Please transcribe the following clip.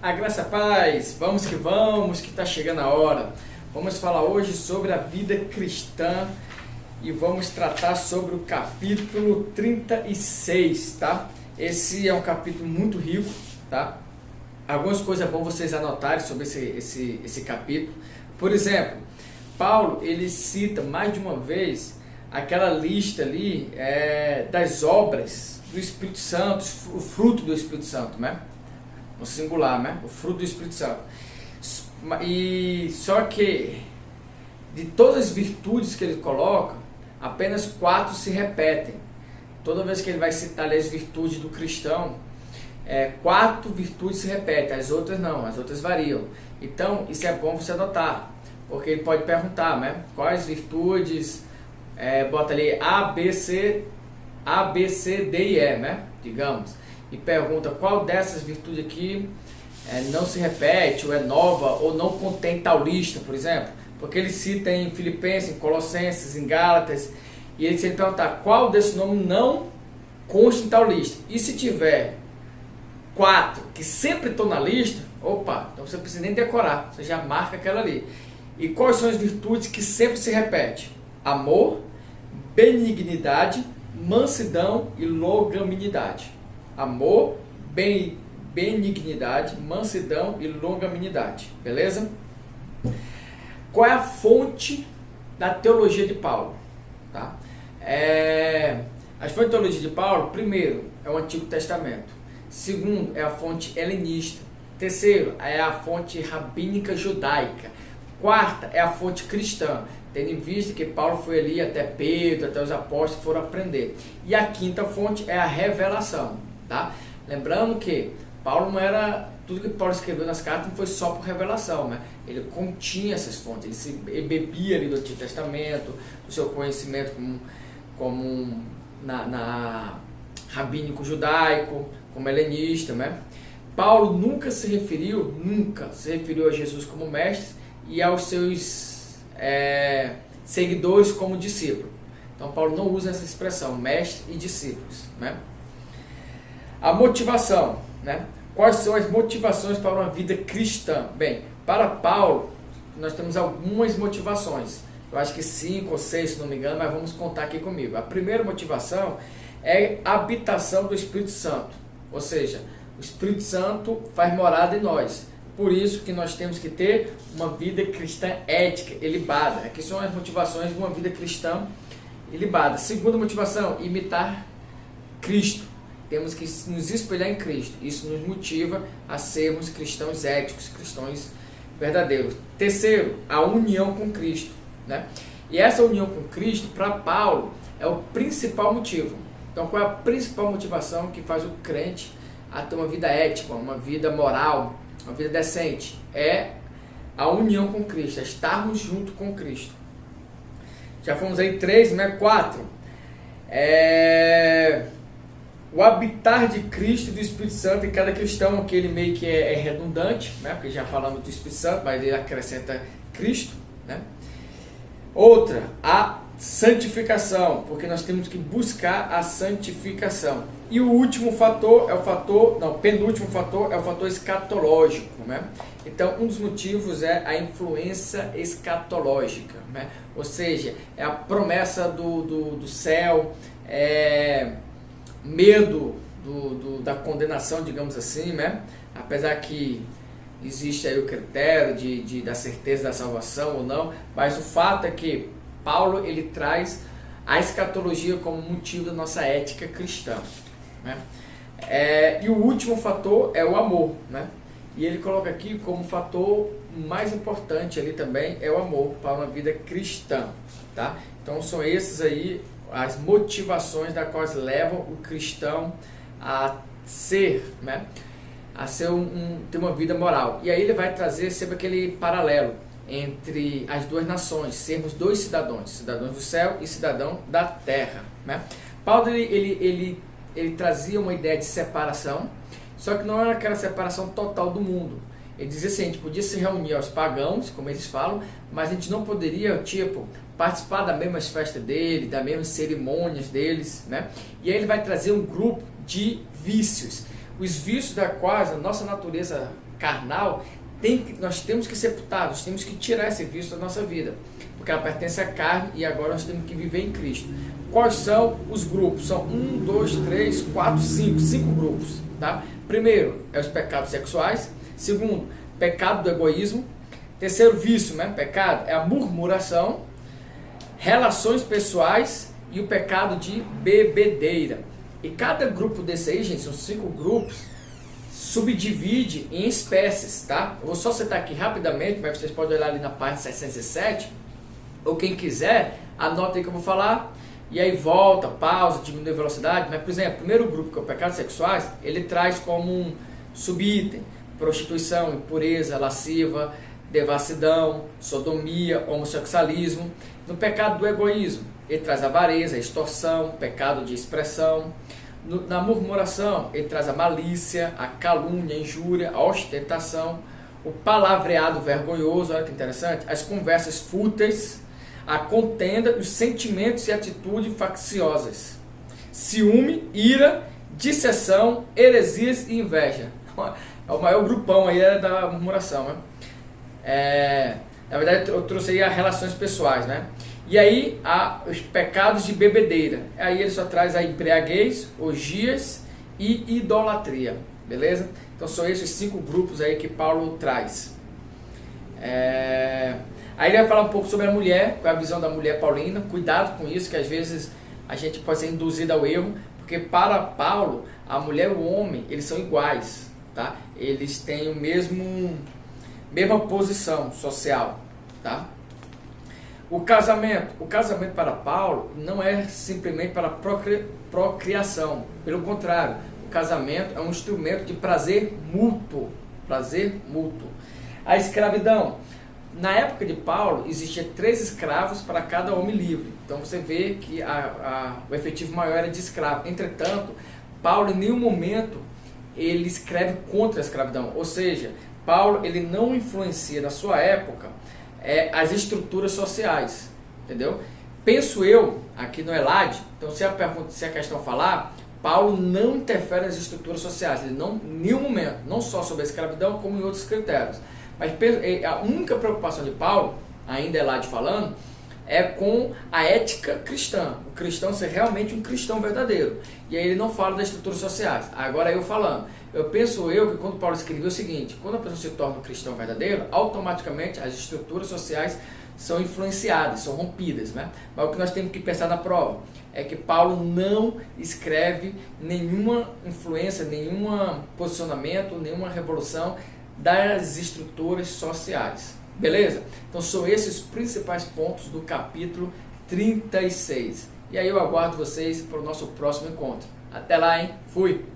A graça e a paz, vamos que está chegando a hora. Vamos falar hoje sobre a vida cristã e vamos tratar sobre o capítulo 36, tá? Esse é um capítulo muito rico, tá? Algumas coisas é bom vocês anotarem sobre esse capítulo. Por exemplo, Paulo, ele cita mais de uma vez aquela lista ali das obras do Espírito Santo, o fruto do Espírito Santo, né? No singular, né? O fruto do Espírito Santo. E só que de todas as virtudes que ele coloca, apenas 4 se repetem. Toda vez que ele vai citar ali as virtudes do cristão, 4 virtudes se repetem, as outras não, as outras variam. Então isso é bom você anotar, porque ele pode perguntar, né? Quais virtudes, bota ali A, B, C, D e E, né? Digamos. E pergunta qual dessas virtudes aqui não se repete, ou é nova, ou não contém tal lista, por exemplo. Porque ele cita em Filipenses, em Colossenses, em Gálatas, e ele sempre perguntar qual desse nome não consta em tal lista. E se tiver 4 que sempre estão na lista, opa, então você não precisa nem decorar, você já marca aquela ali. E quais são as virtudes que sempre se repetem? Amor, benignidade, mansidão e longanimidade. Amor, benignidade, mansidão e longanimidade. Beleza? Qual é a fonte da teologia de Paulo? Tá? As fontes da teologia de Paulo, primeiro, é o Antigo Testamento. Segundo, é a fonte helenista. Terceiro, é a fonte rabínica judaica. Quarta, é a fonte cristã, tendo em vista que Paulo foi ali até Pedro, até os apóstolos foram aprender. E a quinta fonte é a revelação. Tá? Lembrando que Paulo não era, tudo que Paulo escreveu nas cartas não foi só por revelação, né? Ele continha essas fontes, ele bebia ali do Antigo Testamento, do seu conhecimento como na rabínico judaico, como helenista, né? Paulo nunca se referiu a Jesus como mestre e aos seus seguidores como discípulo. Então Paulo não usa essa expressão, mestre e discípulos, né? A motivação, né? Quais são as motivações para uma vida cristã? Bem, para Paulo, nós temos algumas motivações. Eu acho que 5 ou 6, se não me engano, mas vamos contar aqui comigo. A primeira motivação é a habitação do Espírito Santo. Ou seja, o Espírito Santo faz morada em nós. Por isso que nós temos que ter uma vida cristã ética, ilibada. Aqui são as motivações de uma vida cristã ilibada. Segunda motivação, imitar Cristo. Temos que nos espelhar em Cristo. Isso nos motiva a sermos cristãos éticos, cristãos verdadeiros. Terceiro, a união com Cristo, né? E essa união com Cristo, para Paulo, é o principal motivo. Então, qual é a principal motivação que faz o crente a ter uma vida ética, uma vida moral, uma vida decente? É a união com Cristo, é estarmos junto com Cristo. Já fomos aí 3, né? 4. O habitar de Cristo e do Espírito Santo em cada cristão, aqui ele meio que é redundante, né? Porque já falamos do Espírito Santo, mas ele acrescenta Cristo, né? Outra, a santificação, porque nós temos que buscar a santificação. E o último fator penúltimo fator é o fator escatológico, né? Então, um dos motivos é a influência escatológica, né? Ou seja, é a promessa do céu, medo da condenação, digamos assim, né? Apesar que existe aí o critério da certeza da salvação ou não, mas o fato é que Paulo ele traz a escatologia como motivo da nossa ética cristã, né? E o último fator é o amor, né? E ele coloca aqui como fator mais importante ali também é o amor para uma vida cristã, tá? Então são esses aí as motivações das quais levam o cristão a ser, né? A ser ter uma vida moral. E aí ele vai trazer sempre aquele paralelo entre as duas nações, sermos 2 cidadãos, cidadãos do céu e cidadão da terra, né? Paulo ele trazia uma ideia de separação, só que não era aquela separação total do mundo. Ele dizia assim, a gente podia se reunir aos pagãos, como eles falam, mas a gente não poderia, participar da mesma festa dele, das mesmas cerimônias deles, né? E aí ele vai trazer um grupo de vícios. Os vícios da quais a nossa natureza carnal, nós temos que sepultar, nós temos que tirar esse vício da nossa vida, porque ela pertence à carne e agora nós temos que viver em Cristo. Quais são os grupos? São 1, 2, 3, 4, 5 grupos. Tá? Primeiro, é os pecados sexuais. Segundo, pecado do egoísmo. Terceiro vício, né? Pecado é a murmuração, relações pessoais e o pecado de bebedeira. E cada grupo desse aí, gente, são 5 grupos, subdivide em espécies, tá? Eu vou só citar aqui rapidamente, mas vocês podem olhar ali na página 607, ou quem quiser, anota aí que eu vou falar, e aí volta, pausa, diminui a velocidade. Mas, por exemplo, o primeiro grupo, que é o pecados sexuais, ele traz como um subitem prostituição, impureza, lasciva, devassidão, sodomia, homossexualismo. No pecado do egoísmo, ele traz a avareza, a extorsão, pecado de expressão. Na murmuração, ele traz a malícia, a calúnia, a injúria, a ostentação, o palavreado vergonhoso, olha que interessante, as conversas fúteis, a contenda, os sentimentos e atitudes facciosas, ciúme, ira, dissensão, heresias e inveja. É o maior grupão aí da murmuração, né? Na verdade, eu trouxe aí as relações pessoais, né? E aí, os pecados de bebedeira. Aí ele só traz a embriaguez, orgias e idolatria, beleza? Então são esses 5 grupos aí que Paulo traz. Aí ele vai falar um pouco sobre a mulher, qual é a visão da mulher paulina. Cuidado com isso, que às vezes a gente pode ser induzido ao erro, porque para Paulo, a mulher e o homem, eles são iguais, tá? Eles têm mesma posição social, tá? O casamento para Paulo não é simplesmente para procriação, pelo contrário, o casamento é um instrumento de prazer mútuo, A escravidão, na época de Paulo, existia 3 escravos para cada homem livre, então você vê que o efetivo maior era de escravo. Entretanto, Paulo em nenhum momento ele escreve contra a escravidão, ou seja, Paulo ele não influencia na sua época as estruturas sociais, entendeu? Penso eu, aqui no Elad, então se a questão falar, Paulo não interfere nas estruturas sociais, ele não, em nenhum momento, não só sobre a escravidão, como em outros critérios. Mas a única preocupação de Paulo, ainda Elad falando, é com a ética cristã, o cristão ser realmente um cristão verdadeiro. E aí ele não fala das estruturas sociais. Agora eu falando, eu penso que quando Paulo escreveu o seguinte, quando a pessoa se torna um cristão verdadeiro, automaticamente as estruturas sociais são influenciadas, são rompidas, né? Mas o que nós temos que pensar na prova é que Paulo não escreve nenhuma influência, nenhum posicionamento, nenhuma revolução das estruturas sociais. Beleza? Então são esses os principais pontos do capítulo 36. E aí eu aguardo vocês para o nosso próximo encontro. Até lá, hein? Fui!